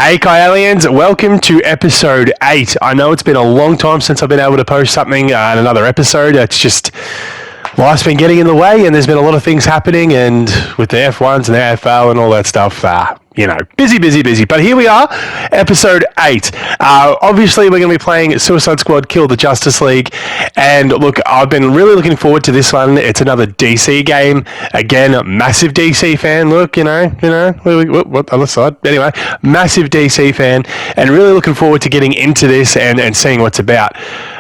Hey, Kai Aliens, welcome to episode 8. I know it's been a long time since I've been able to post something in another episode. It's just, life's been getting in the way and there's been a lot of things happening, and with the F1s and the AFL and all that stuff, busy. But here we are, episode 8. Obviously, we're going to be playing Suicide Squad Kill the Justice League. And look, I've been really looking forward to this one. It's another DC game. Again, massive DC fan. Look, what other side? Anyway, massive DC fan. And really looking forward to getting into this and seeing what's about.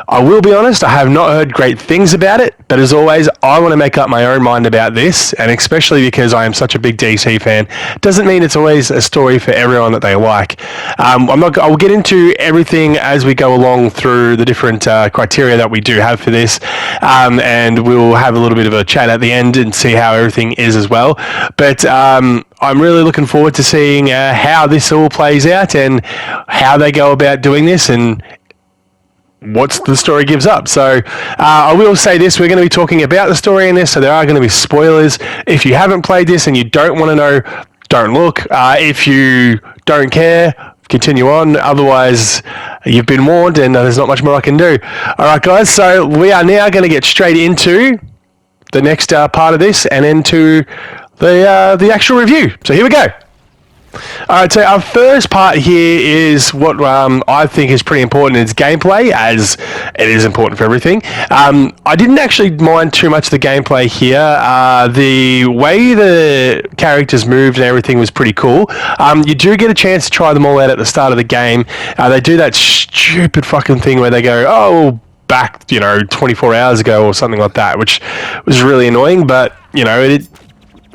I will be honest, I have not heard great things about it, but as always, I want to make up my own mind about this, and especially because I am such a big DC fan, doesn't mean it's always a story for everyone that they like. I'll get into everything as we go along through the different criteria that we do have for this, and we'll have a little bit of a chat at the end and see how everything is as well. But I'm really looking forward to seeing how this all plays out and how they go about doing this and what the story gives up. So I will say this, we're going to be talking about the story in this, so there are going to be spoilers. If you haven't played this and you don't want to know, don't look. If you don't care, continue on. Otherwise, you've been warned and there's not much more I can do. Alright guys, so we are now going to get straight into the next part of this and into the actual review. So here we go. Alright, so our first part here is what I think is pretty important. It's gameplay, as it is important for everything. I didn't actually mind too much the gameplay here. The way the characters moved and everything was pretty cool. You do get a chance to try them all out at the start of the game. They do that stupid fucking thing where they go, back, 24 hours ago or something like that, which was really annoying, but,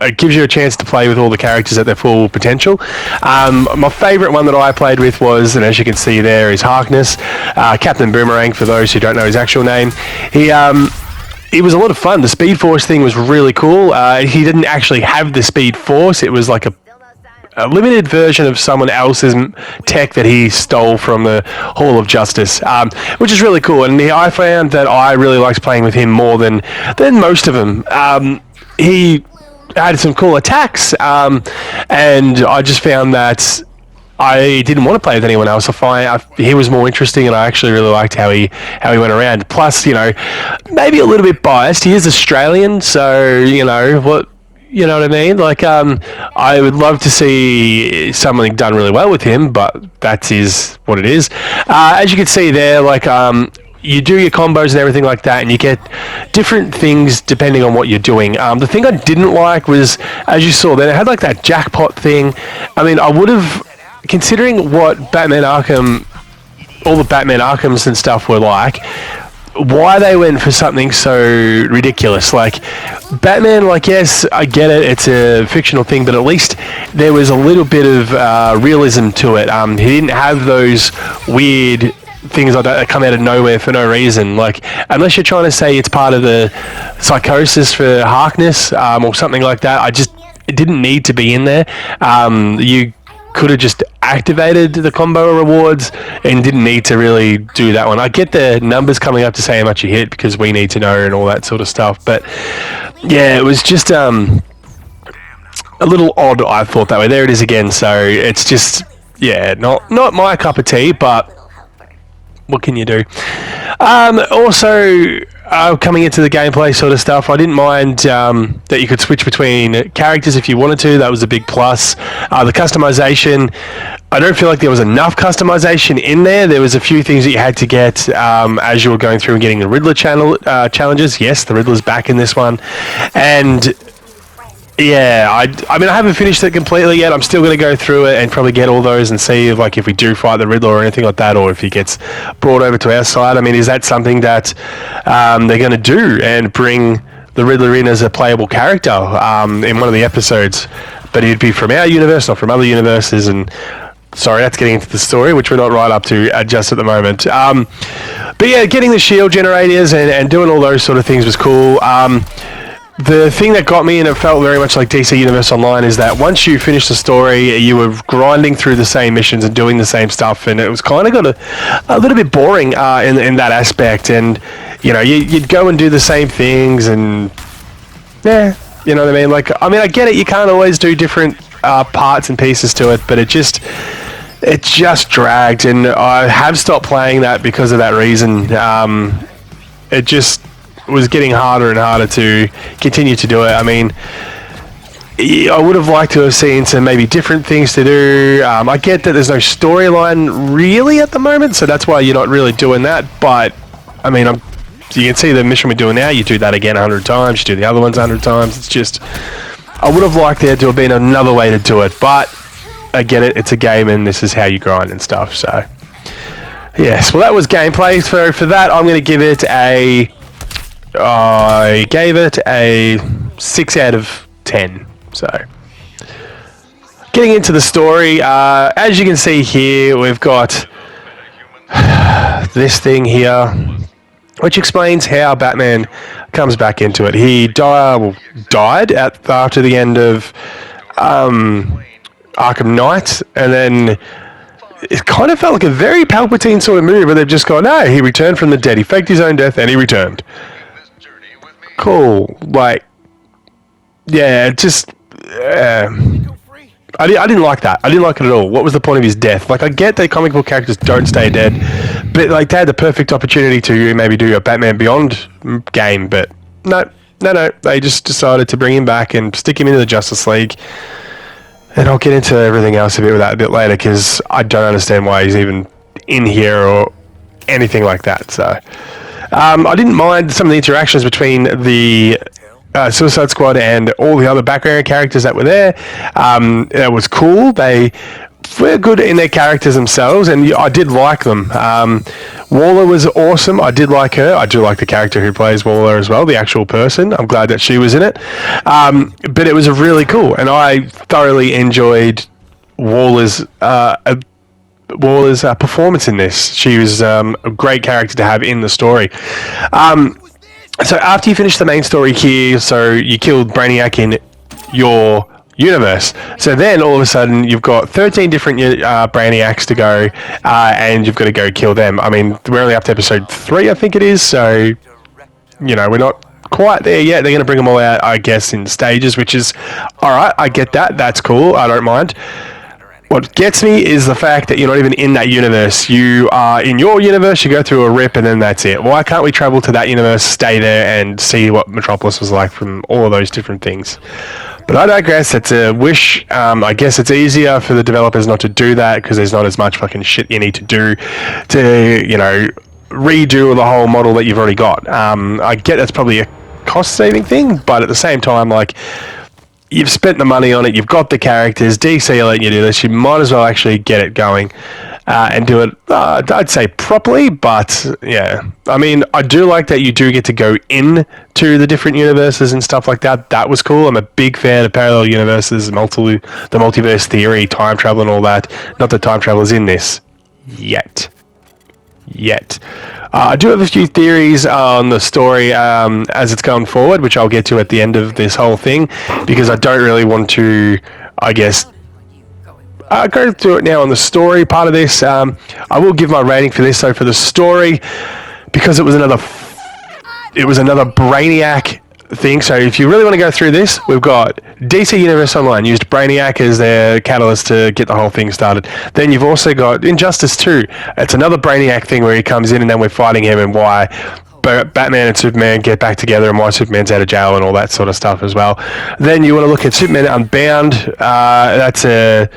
it gives you a chance to play with all the characters at their full potential. My favourite one that I played with was, and as you can see there, is Harkness, Captain Boomerang, for those who don't know his actual name. He was a lot of fun. The Speed Force thing was really cool. He didn't actually have the Speed Force. It was like a limited version of someone else's tech that he stole from the Hall of Justice, which is really cool. And I found that I really liked playing with him more than most of them. He had some cool attacks, and I just found that I didn't want to play with anyone else. He was more interesting, and I actually really liked how he went around. Plus, maybe a little bit biased. He is Australian, so what I mean. Like, I would love to see something done really well with him, but that is what it is. As you can see there, like, you do your combos and everything like that, and you get different things depending on what you're doing. The thing I didn't like was, as you saw, that it had like that jackpot thing. I mean, I would have, considering what Batman Arkham, all the Batman Arkhams and stuff were like, why they went for something so ridiculous. Like, Batman, yes, I get it, it's a fictional thing, but at least there was a little bit of realism to it. He didn't have those weird things like that come out of nowhere for no reason. Like, unless you're trying to say it's part of the psychosis for Harkness, or something like that, it didn't need to be in there. You could have just activated the combo rewards and didn't need to really do that one. I get the numbers coming up to say how much you hit because we need to know and all that sort of stuff, but yeah, it was just a little odd, I thought, that way. There it is again. So it's just, not my cup of tea, but what can you do? Also, coming into the gameplay sort of stuff, I didn't mind that you could switch between characters if you wanted to. That was a big plus. The customization, I don't feel like there was enough customization in there. There was a few things that you had to get as you were going through and getting the Riddler challenges. Yes, the Riddler's back in this one. And yeah, I mean, I haven't finished it completely yet. I'm still going to go through it and probably get all those and see if we do fight the Riddler or anything like that, or if he gets brought over to our side. I mean, is that something that they're going to do and bring the Riddler in as a playable character in one of the episodes? But he'd be from our universe, not from other universes. And sorry, that's getting into the story, which we're not right up to just at the moment. But yeah, getting the shield generators and doing all those sort of things was cool. The thing that got me, and it felt very much like DC Universe Online, is that once you finish the story, you were grinding through the same missions and doing the same stuff, and it was kind of got a little bit boring in that aspect. And you'd go and do the same things, and you know what I mean. Like, I mean, I get it. You can't always do different parts and pieces to it, but it just it just dragged, and I have stopped playing that because of that reason. It just was getting harder and harder to continue to do it. I mean, I would have liked to have seen some maybe different things to do. I get that there's no storyline really at the moment, so that's why you're not really doing that. But, I mean, you can see the mission we're doing now, you do that again 100 times, you do the other ones 100 times. It's just, I would have liked there to have been another way to do it, but I get it, it's a game and this is how you grind and stuff, so. Yes, well that was gameplay. For that, I'm going to give it I gave it a 6 out of 10. So, getting into the story, as you can see here, we've got this thing here, which explains how Batman comes back into it. He died after the end of Arkham Knight, and then it kind of felt like a very Palpatine sort of movie where they've just gone, no, he returned from the dead. He faked his own death and he returned. Cool. Like, yeah, just... I didn't like that. I didn't like it at all. What was the point of his death? Like, I get that comic book characters don't stay dead, but like they had the perfect opportunity to maybe do a Batman Beyond game, but no. They just decided to bring him back and stick him into the Justice League. And I'll get into everything else with that a bit later, because I don't understand why he's even in here or anything like that. So, I didn't mind some of the interactions between the Suicide Squad and all the other background characters that were there. It was cool. They were good in their characters themselves, and I did like them. Waller was awesome. I did like her. I do like the character who plays Waller as well, the actual person. I'm glad that she was in it. But it was really cool, and I thoroughly enjoyed Waller's performance in this. She was a great character to have in the story. So after you finish the main story here, so you killed Brainiac in your universe. So then all of a sudden you've got 13 different Brainiacs to go, and you've got to go kill them. I mean, we're only up to episode 3, I think it is. So, you know, we're not quite there yet. They're going to bring them all out, I guess, in stages, which is all right. I get that. That's cool. I don't mind. What gets me is the fact that you're not even in that universe. You are in your universe, you go through a rip, and then that's it. Why can't we travel to that universe, stay there, and see what Metropolis was like from all of those different things? But I digress. It's a wish. I guess it's easier for the developers not to do that, because there's not as much fucking shit you need to do to, you know, redo the whole model that you've already got. I get that's probably a cost-saving thing, but at the same time, like... You've spent the money on it, you've got the characters, DC are letting you do this, you might as well actually get it going and do it, I'd say properly, but yeah. I mean, I do like that you do get to go into the different universes and stuff like that. That was cool. I'm a big fan of parallel universes, the multiverse theory, time travel and all that. Not that time travel is in this yet. I do have a few theories on the story as it's going forward, which I'll get to at the end of this whole thing, because I don't really want to, I guess, go through it now on the story part of this. I will give my rating for this. So for the story, because it was another Brainiac thing. So if you really want to go through this, we've got DC Universe Online used Brainiac as their catalyst to get the whole thing started. Then you've also got Injustice 2. It's another Brainiac thing where he comes in and then we're fighting him, and why Batman and Superman get back together, and why Superman's out of jail and all that sort of stuff as well. Then you want to look at Superman Unbound. That's a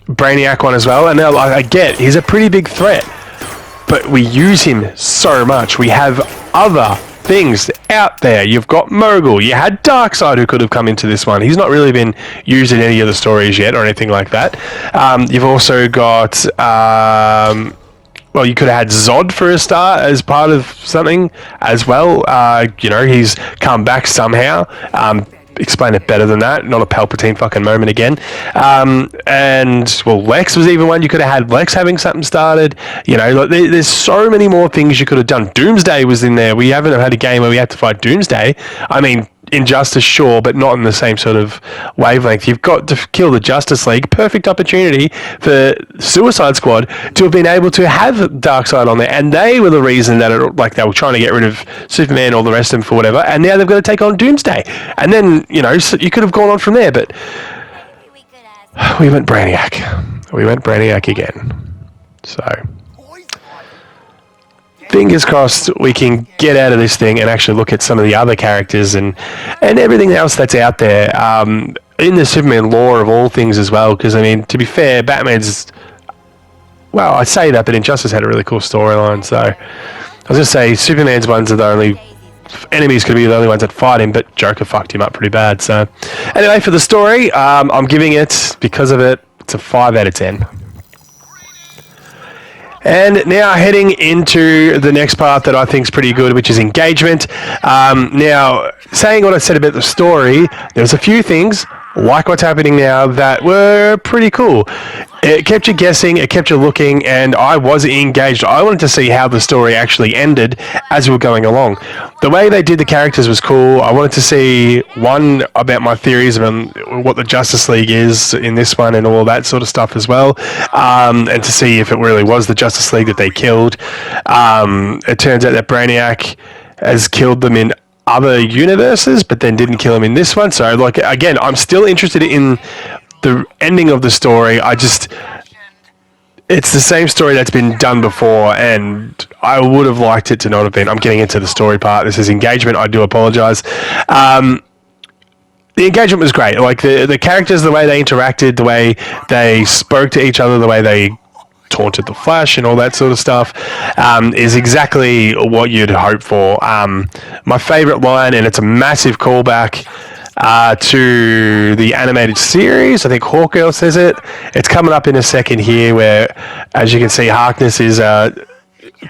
Brainiac one as well. And now I get he's a pretty big threat, but we use him so much. We have other things out there. You've got Mogul. You had Darkseid, who could have come into this one. He's not really been used in any of the stories yet or anything like that. You've also got well, you could have had Zod for a start as part of something as well. You know, he's come back somehow. Explain it better than that. Not a Palpatine fucking moment again. And, well, Lex was even one. You could have had Lex having something started. You know, like, there's so many more things you could have done. Doomsday was in there. We haven't had a game where we had to fight Doomsday. I mean, Injustice, sure, but not in the same sort of wavelength. You've got to kill the Justice League. Perfect opportunity for Suicide Squad to have been able to have Darkseid on there, and they were the reason that they were trying to get rid of Superman, all the rest of them for whatever, and now they've got to take on Doomsday. And then, you know, so you could have gone on from there, but we went Brainiac. We went Brainiac again. So, fingers crossed we can get out of this thing and actually look at some of the other characters and everything else that's out there in the Superman lore of all things as well. Because, I mean, to be fair, Batman's... Well, I say that, but Injustice had a really cool storyline. So, I was going to say, Superman's ones are the only... Enemies could be the only ones that fight him, but Joker fucked him up pretty bad. So, anyway, for the story, I'm giving it, because of it, it's a 5 out of 10. And now heading into the next part that I think is pretty good, which is engagement. Now, saying what I said about the story, there's a few things, like what's happening now, that were pretty cool. It kept you guessing, it kept you looking, and I was engaged. I wanted to see how the story actually ended as we were going along. The way they did the characters was cool. I wanted to see, one, about my theories on what the Justice League is in this one and all that sort of stuff as well, and to see if it really was the Justice League that they killed. It turns out that Brainiac has killed them in other universes, but then didn't kill him in this one. So, like, again, I'm still interested in the ending of the story. It's the same story that's been done before, and I would have liked it to not have been. I'm getting into the story part. This is engagement. I do apologize. The engagement was great. Like, the characters, the way they interacted, the way they spoke to each other, the way they taunted the Flash and all that sort of stuff is exactly what you'd hope for. My favorite line, and it's a massive callback to the animated series. I think Hawkgirl says it. It's coming up in a second here, where, as you can see, Harkness is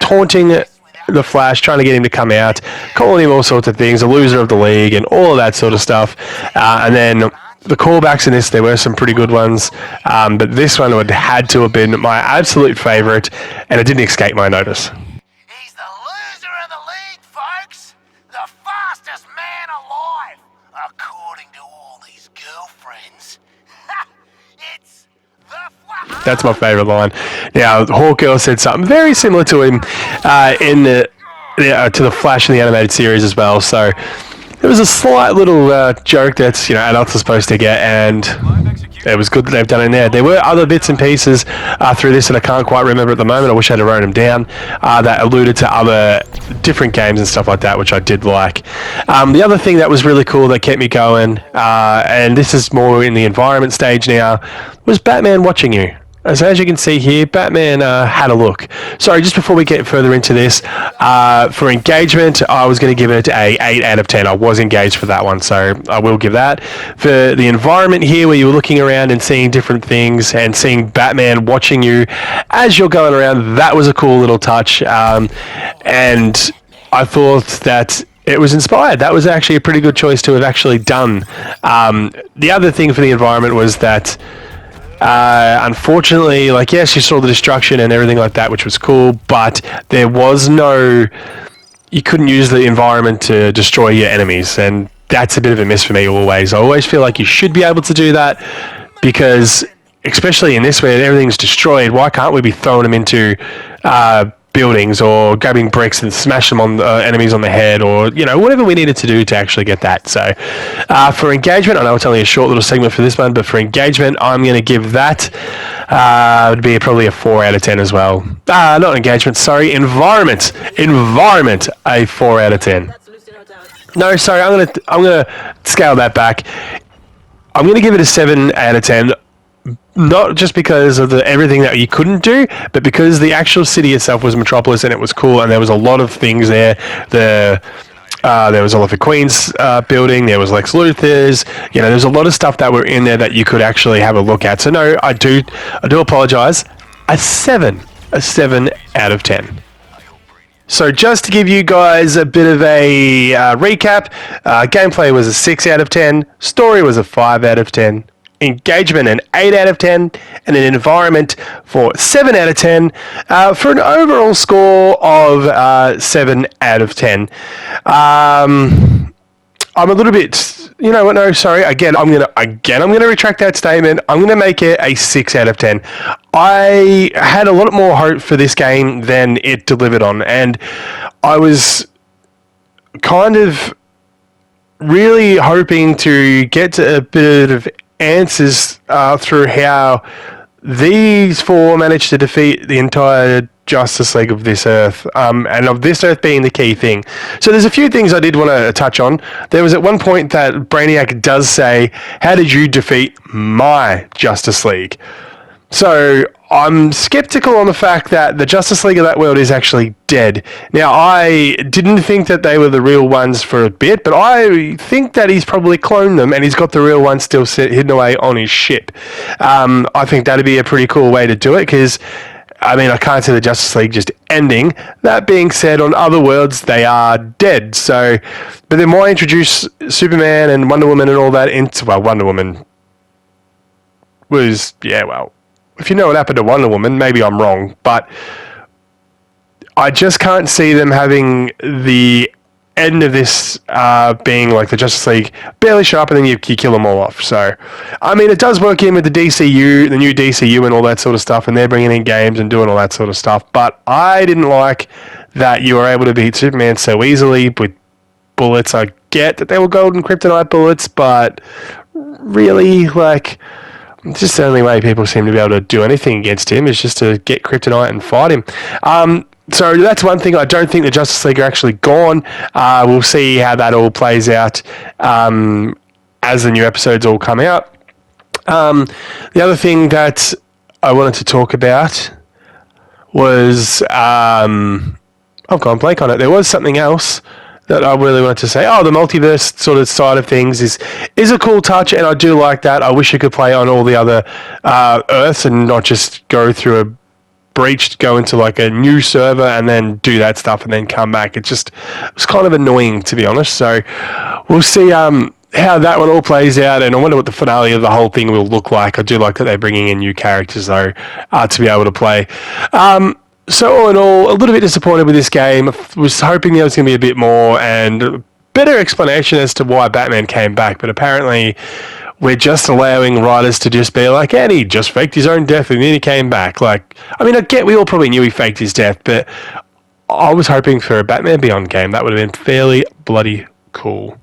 taunting the Flash, trying to get him to come out, calling him all sorts of things, a loser of the league, and all of that sort of stuff. And then the callbacks in this, there were some pretty good ones, but this one would had to have been my absolute favourite, and it didn't escape my notice. He's the loser of the league, folks. The fastest man alive, according to all these girlfriends. It's the Flash. That's my favourite line. Now, Hawkgirl said something very similar to him to the Flash in the animated series as well. So it was a slight little joke that adults are supposed to get, and it was good that they've done it there. There were other bits and pieces through this that I can't quite remember at the moment. I wish I'd have wrote them down that alluded to other different games and stuff like that, which I did like. The other thing that was really cool that kept me going, and this is more in the environment stage now, was Batman watching you. So as you can see here, Batman had a look. Sorry, just before we get further into this, for engagement, I was going to give it a 8 out of 10. I was engaged for that one, so I will give that. For the environment here, where you were looking around and seeing different things and seeing Batman watching you as you're going around, that was a cool little touch. And I thought that it was inspired. That was actually a pretty good choice to have actually done. The other thing for the environment was that unfortunately, yes, you saw the destruction and everything like that, which was cool, but there was you couldn't use the environment to destroy your enemies, and that's a bit of a miss for me always. I always feel like you should be able to do that, because especially in this where everything's destroyed, why can't we be throwing them into buildings or grabbing bricks and smash them on enemies on the head, or whatever we needed to do to actually get that. So for engagement, I know it's only a short little segment for this one, but for engagement, I'm going to give that would be probably a 4 out of 10 as well. Not engagement, sorry, environment, a 4 out of 10. No, sorry, I'm gonna scale that back. I'm going to give it a 7 out of 10. Not just because of everything that you couldn't do, but because the actual city itself was Metropolis, and it was cool, and there was a lot of things there. There was Oliver Queen's building, there was Lex Luthor's, there's a lot of stuff that were in there that you could actually have a look at. So no, I do apologize. A 7 out of 10. So just to give you guys a bit of a recap, gameplay was a 6 out of 10, story was a 5 out of 10, engagement an 8 out of 10, and an environment for 7 out of 10, for an overall score of 7 out of 10. I'm a little bit, no, sorry, again, I'm gonna retract that statement. I'm gonna make it a 6 out of 10. I had a lot more hope for this game than it delivered on, and I was kind of really hoping to get to a bit of answers through how these four managed to defeat the entire Justice League of this Earth, and of this Earth being the key thing. So there's a few things I did want to touch on. There was at one point that Brainiac does say, "How did you defeat my Justice League?" So I'm skeptical on the fact that the Justice League of that world is actually dead. Now, I didn't think that they were the real ones for a bit, but I think that he's probably cloned them and he's got the real ones still hidden away on his ship. I think that'd be a pretty cool way to do it because, I mean, I can't see the Justice League just ending. That being said, on other worlds, they are dead. So, but then why introduce Superman and Wonder Woman and all that into, well, Wonder Woman was, yeah, well, if you know what happened to Wonder Woman, maybe I'm wrong, but I just can't see them having the end of this being like the Justice League barely show up and then you kill them all off. So, I mean, it does work in with the DCU, the new DCU and all that sort of stuff, and they're bringing in games and doing all that sort of stuff, but I didn't like that you were able to beat Superman so easily with bullets. I get that they were golden kryptonite bullets, but really, like, it's just the only way people seem to be able to do anything against him is just to get kryptonite and fight him. So that's one thing. I don't think the Justice League are actually gone. We'll see how that all plays out as the new episodes all come out. The other thing that I wanted to talk about was I've gone blank on it. There was something else that I really wanted to say. Oh, the multiverse sort of side of things is a cool touch, and I do like that. I wish it could play on all the other Earths and not just go through a breach, go into like a new server and then do that stuff and then come back. It was kind of annoying, to be honest. So we'll see how that one all plays out, and I wonder what the finale of the whole thing will look like. I do like that they're bringing in new characters, though, to be able to play. So all in all, a little bit disappointed with this game. I was hoping there was going to be a bit more and a better explanation as to why Batman came back, but apparently we're just allowing writers to just be like, and he just faked his own death and then he came back. Like, I mean, I get we all probably knew he faked his death, but I was hoping for a Batman Beyond game. That would have been fairly bloody cool.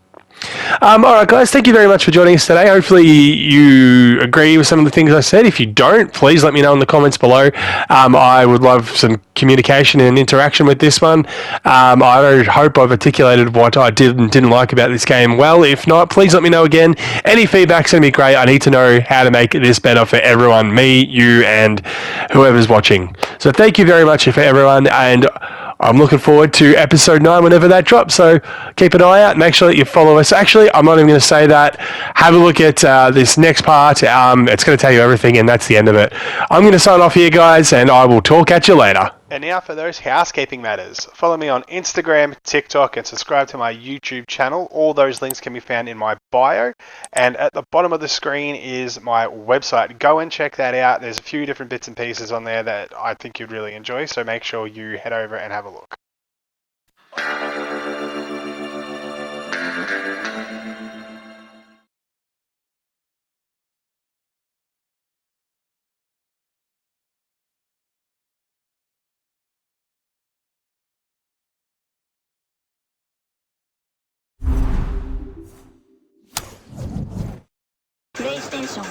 All right, guys, thank you very much for joining us today. Hopefully you agree with some of the things I said. If you don't, please let me know in the comments below. I would love some communication and interaction with this one. I hope I've articulated what I did and didn't like about this game well. If not, please let me know again. Any feedback's going to be great. I need to know how to make this better for everyone, me, you, and whoever's watching. So thank you very much for everyone, and I'm looking forward to episode 9 whenever that drops, so keep an eye out. Make sure that you follow us. Actually, I'm not even going to say that. Have a look at this next part. It's going to tell you everything, and that's the end of it. I'm going to sign off here, guys, and I will talk at you later. And now for those housekeeping matters. Follow me on Instagram, TikTok, and subscribe to my YouTube channel. All those links can be found in my bio. And at the bottom of the screen is my website. Go and check that out. There's a few different bits and pieces on there that I think you'd really enjoy. So make sure you head over and have a look. PlayStation